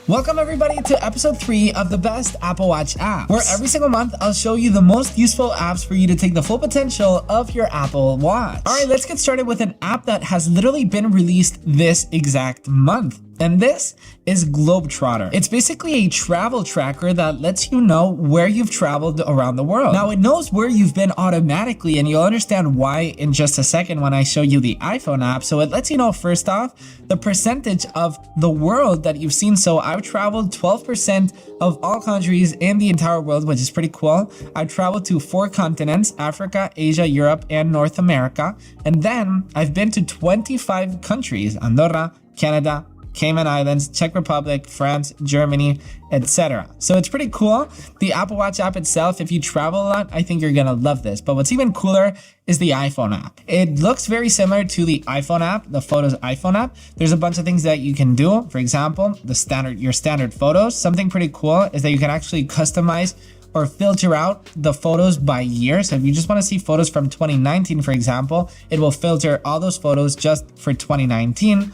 Welcome everybody to episode 3 of the best Apple Watch apps, where every single month I'll show you the most useful apps for you to take the full potential of your Apple Watch. Alright, let's get started with an app that has literally been released this exact month. And this is Globetrotter. It's basically a travel tracker that lets you know where you've traveled around the world. Now it knows where you've been automatically, and you'll understand why in just a second when I show you the iPhone app. So it lets you know first off the percentage of the world that you've seen. So I've traveled 12% of all countries in the entire world, which is pretty cool. I've traveled to 4 continents: Africa, Asia, Europe, and North America. And then I've been to 25 countries: Andorra, Canada, Cayman Islands, Czech Republic, France, Germany, etc. So it's pretty cool. The Apple Watch app itself, if you travel a lot, I think you're gonna love this. But what's even cooler is the iPhone app. It looks very similar to the iPhone app, the Photos iPhone app. There's a bunch of things that you can do. For example, your standard photos. Something pretty cool is that you can actually customize or filter out the photos by year. So if you just want to see photos from 2019, for example, it will filter all those photos just for 2019.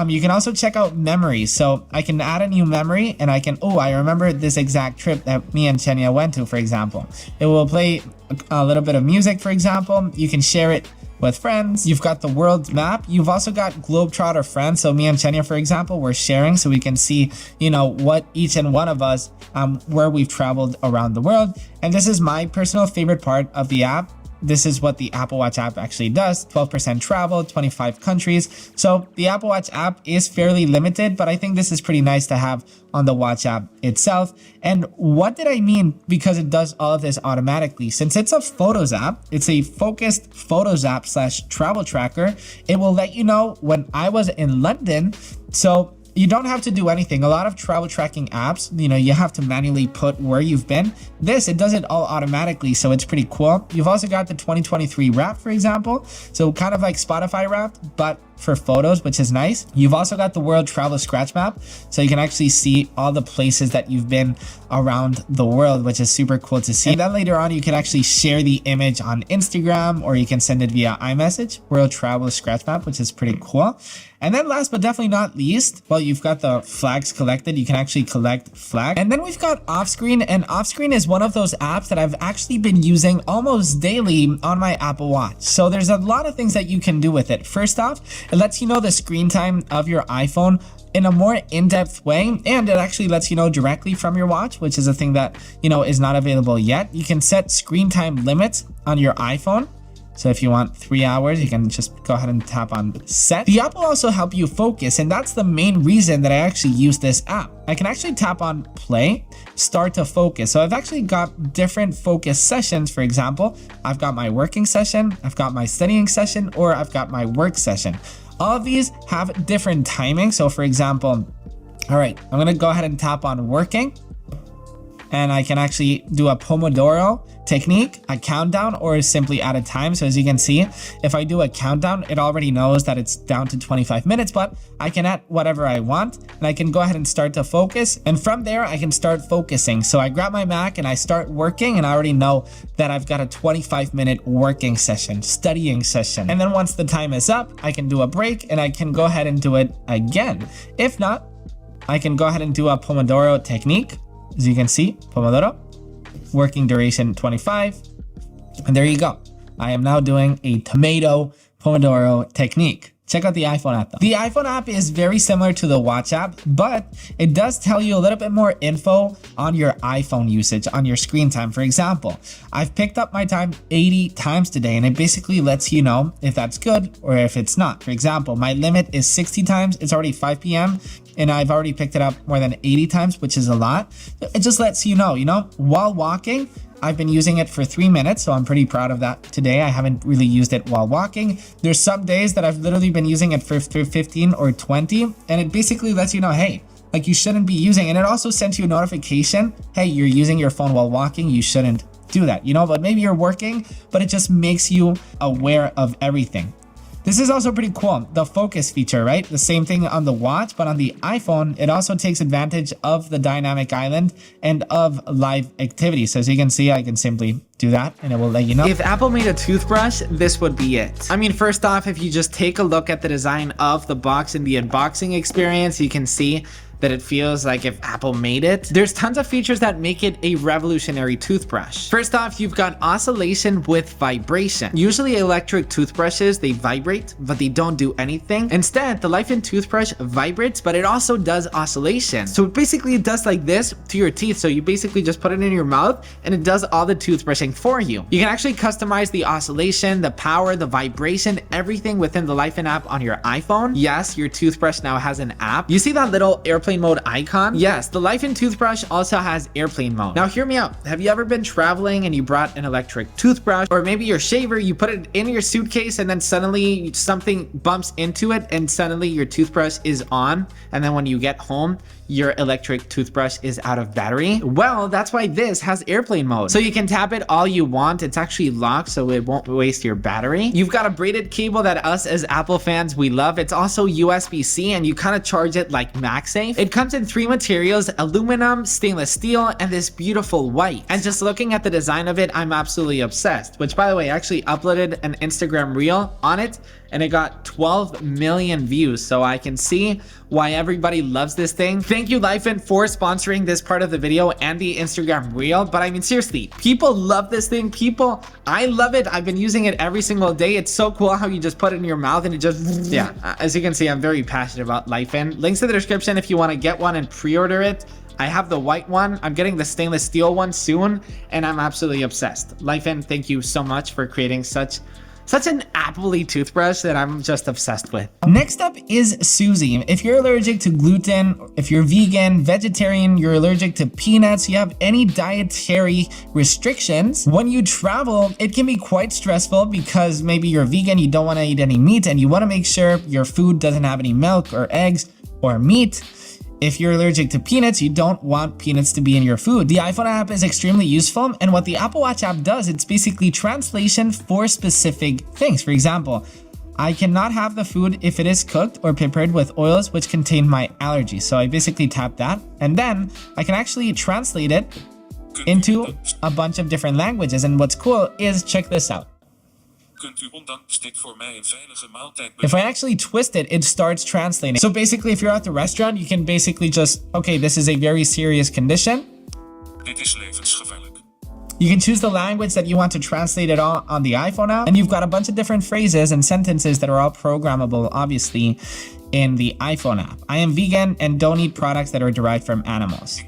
You can also check out memories. So I can add a new memory and I can, I remember this exact trip that me and Chenia went to, for example. It will play a little bit of music, for example. You can share it with friends. You've got the world map. You've also got Globetrotter friends. So me and Chenia, for example, we're sharing so we can see, what each and one of us, where we've traveled around the world. And this is my personal favorite part of the app. This is what the Apple Watch app actually does: 12% travel, 25 countries. So the Apple Watch app is fairly limited, but I think this is pretty nice to have on the Watch app itself. And what did I mean? Because it does all of this automatically. Since it's a Photos app, it's a focused Photos app / travel tracker. It will let you know when I was in London. So you don't have to do anything. A lot of travel tracking apps, you have to manually put where you've been. It does it all automatically, so it's pretty cool. You've also got the 2023 Wrapped, for example. So kind of like Spotify Wrapped, but for photos, which is nice. You've also got the World Travel Scratch Map, so you can actually see all the places that you've been around the world, which is super cool to see. And then later on, you can actually share the image on Instagram, or you can send it via iMessage. World Travel Scratch Map, which is pretty cool. And then last but definitely not least, you've got the flags collected. You can actually collect flags. And then we've got Offscreen, and Offscreen is one of those apps that I've actually been using almost daily on my Apple Watch. So there's a lot of things that you can do with it. First off, it lets you know the screen time of your iPhone in a more in-depth way, and it actually lets you know directly from your watch, which is a thing that, is not available yet. You can set screen time limits on your iPhone. So if you want 3 hours, you can just go ahead and tap on set. The app will also help you focus, and that's the main reason that I actually use this app. I can actually tap on play, start to focus. So I've actually got different focus sessions. For example, I've got my working session, I've got my studying session, or I've got my work session. All of these have different timing. So for example, all right, I'm gonna go ahead and tap on working, and I can actually do a Pomodoro technique, a countdown, or simply add a time. So as you can see, if I do a countdown, it already knows that it's down to 25 minutes, but I can add whatever I want, and I can go ahead and start to focus. And from there, I can start focusing. So I grab my Mac and I start working, and I already know that I've got a 25-minute working session, studying session. And then once the time is up, I can do a break and I can go ahead and do it again. If not, I can go ahead and do a Pomodoro technique. As you can see, Pomodoro, working duration 25, and there you go. I am now doing a tomato Pomodoro technique. Check out the iPhone app though. The iPhone app is very similar to the Watch app, but it does tell you a little bit more info on your iPhone usage, on your screen time. For example, I've picked up my time 80 times today, and it basically lets you know if that's good or if it's not. For example, my limit is 60 times. It's already 5 p.m. and I've already picked it up more than 80 times, which is a lot. It just lets you know, while walking, I've been using it for 3 minutes, so I'm pretty proud of that today. I haven't really used it while walking. There's some days that I've literally been using it for 15 or 20, and it basically lets you know, hey, you shouldn't be using it. And it also sends you a notification, hey, you're using your phone while walking, you shouldn't do that, but maybe you're working, but it just makes you aware of everything. This is also pretty cool, the focus feature, right? The same thing on the watch, but on the iPhone, it also takes advantage of the dynamic island and of live activity. So as you can see, I can simply do that and it will let you know. If Apple made a toothbrush, this would be it. I mean, first off, if you just take a look at the design of the box and the unboxing experience, you can see that it feels like if Apple made it. There's tons of features that make it a revolutionary toothbrush. First off, you've got oscillation with vibration. Usually electric toothbrushes, they vibrate, but they don't do anything. Instead, the Life In toothbrush vibrates, but it also does oscillation. So basically it does like this to your teeth. So you basically just put it in your mouth and it does all the toothbrushing for you. You can actually customize the oscillation, the power, the vibration, everything within the Life In app on your iPhone. Yes, your toothbrush now has an app. You see that little airplane mode icon? Yes, the Life In toothbrush also has airplane mode. Now hear me out. Have you ever been traveling and you brought an electric toothbrush, or maybe your shaver, you put it in your suitcase and then suddenly something bumps into it and suddenly your toothbrush is on, and then when you get home, your electric toothbrush is out of battery? Well, that's why this has airplane mode. So you can tap it all you want. It's actually locked, so it won't waste your battery. You've got a braided cable that us as Apple fans, we love. It's also USB-C, and you kind of charge it like MagSafe. It comes in 3 materials: aluminum, stainless steel, and this beautiful white. And just looking at the design of it, I'm absolutely obsessed. Which, by the way, I actually uploaded an Instagram reel on it, and it got 12 million views, so I can see why everybody loves this thing. Thank you, Life In, for sponsoring this part of the video and the Instagram reel. But I mean, seriously, people love this thing. I love it. I've been using it every single day. It's so cool how you just put it in your mouth and it just, yeah. As you can see, I'm very passionate about Life In. Links in the description if you want to get one and pre-order it. I have the white one. I'm getting the stainless steel one soon, and I'm absolutely obsessed. Life In, thank you so much for creating such an Apple-y toothbrush that I'm just obsessed with. Next up is Suzy. If you're allergic to gluten, if you're vegan, vegetarian, you're allergic to peanuts, you have any dietary restrictions, when you travel, it can be quite stressful because maybe you're vegan, you don't want to eat any meat, and you want to make sure your food doesn't have any milk or eggs or meat. If you're allergic to peanuts, you don't want peanuts to be in your food. The iPhone app is extremely useful, and what the Apple Watch app does, it's basically translation for specific things. For example, I cannot have the food if it is cooked or prepared with oils which contain my allergies. So I basically tap that, and then I can actually translate it into a bunch of different languages. And what's cool is, check this out. If I actually twist it, it starts translating. So basically, if you're at the restaurant, you can basically just, okay, this is a very serious condition. You can choose the language that you want to translate it on the iPhone app, and you've got a bunch of different phrases and sentences that are all programmable, obviously, in the iPhone app. I am vegan and don't eat products that are derived from animals.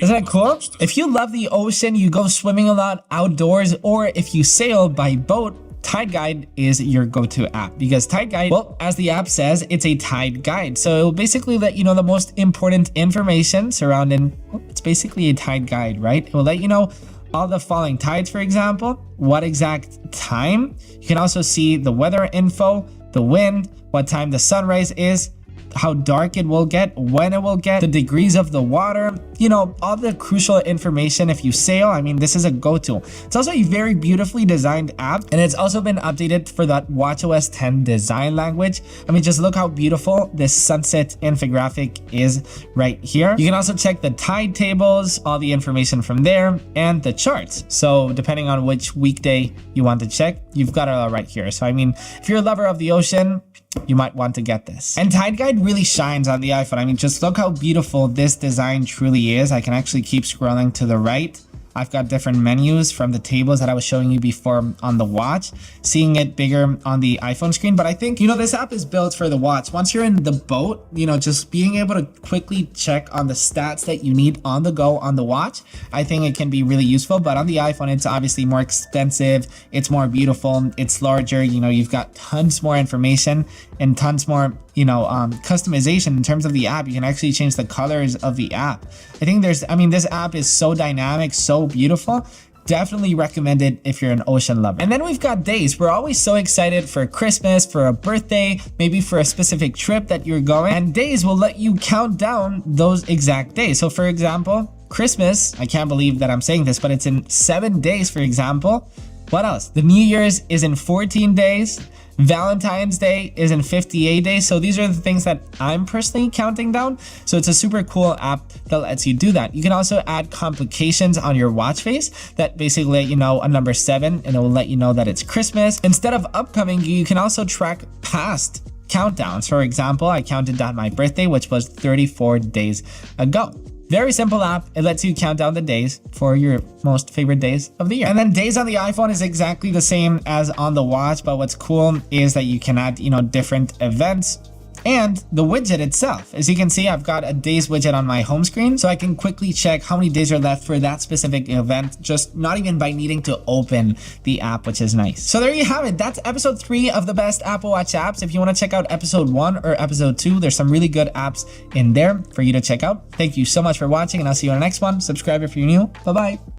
Isn't that cool? If you love the ocean, you go swimming a lot outdoors, or if you sail by boat, Tide Guide is your go-to app, because Tide Guide, well, as the app says, it's a tide guide. So it'll basically let you know the most important information surrounding, well, it's basically a tide guide, right? It will let you know all the falling tides, for example, what exact time. You can also see the weather info, the wind, what time the sunrise is, how dark it will get, when it will get, the degrees of the water, you know, all the crucial information if you sail. I mean, this is a go-to. It's also a very beautifully designed app, and it's also been updated for that watchOS 10 design language. I mean, just look how beautiful this sunset infographic is right here. You can also check the tide tables, all the information from there, and the charts. So depending on which weekday you want to check, you've got it all right here. So I mean, if you're a lover of the ocean, you might want to get this. And Tide Guide really shines on the iPhone. I mean, just look how beautiful this design truly is. I can actually keep scrolling to the right. I've got different menus from the tables that I was showing you before on the watch, seeing it bigger on the iPhone screen. But I think, you know, this app is built for the watch. Once you're in the boat, you know, just being able to quickly check on the stats that you need on the go on the watch, I think it can be really useful. But on the iPhone, it's obviously more expensive. It's more beautiful. It's larger. You know, you've got tons more information and tons more, you know, customization in terms of the app. You can actually change the colors of the app. I think this app is so dynamic, so beautiful. Definitely recommend it if you're an ocean lover. And then we've got days. We're always so excited for Christmas, for a birthday, maybe for a specific trip that you're going. And days will let you count down those exact days. So for example, Christmas, I can't believe that I'm saying this, but it's in 7 days, for example. What else? The New Year's is in 14 days. Valentine's Day is in 58 days. So these are the things that I'm personally counting down. So it's a super cool app that lets you do that. You can also add complications on your watch face that basically let you know a number 7, and it will let you know that it's Christmas. Instead of upcoming, you can also track past countdowns. For example, I counted down my birthday, which was 34 days ago. Very simple app. It lets you count down the days for your most favorite days of the year. And then days on the iPhone is exactly the same as on the watch, but what's cool is that you can add, different events and the widget itself. As you can see, I've got a days widget on my home screen, so I can quickly check how many days are left for that specific event, just not even by needing to open the app, which is nice. So there you have it. That's episode 3 of the best Apple Watch apps. If you want to check out episode 1 or episode 2, there's some really good apps in there for you to check out. Thank you so much for watching, and I'll see you on the next one. Subscribe if you're new. Bye-bye.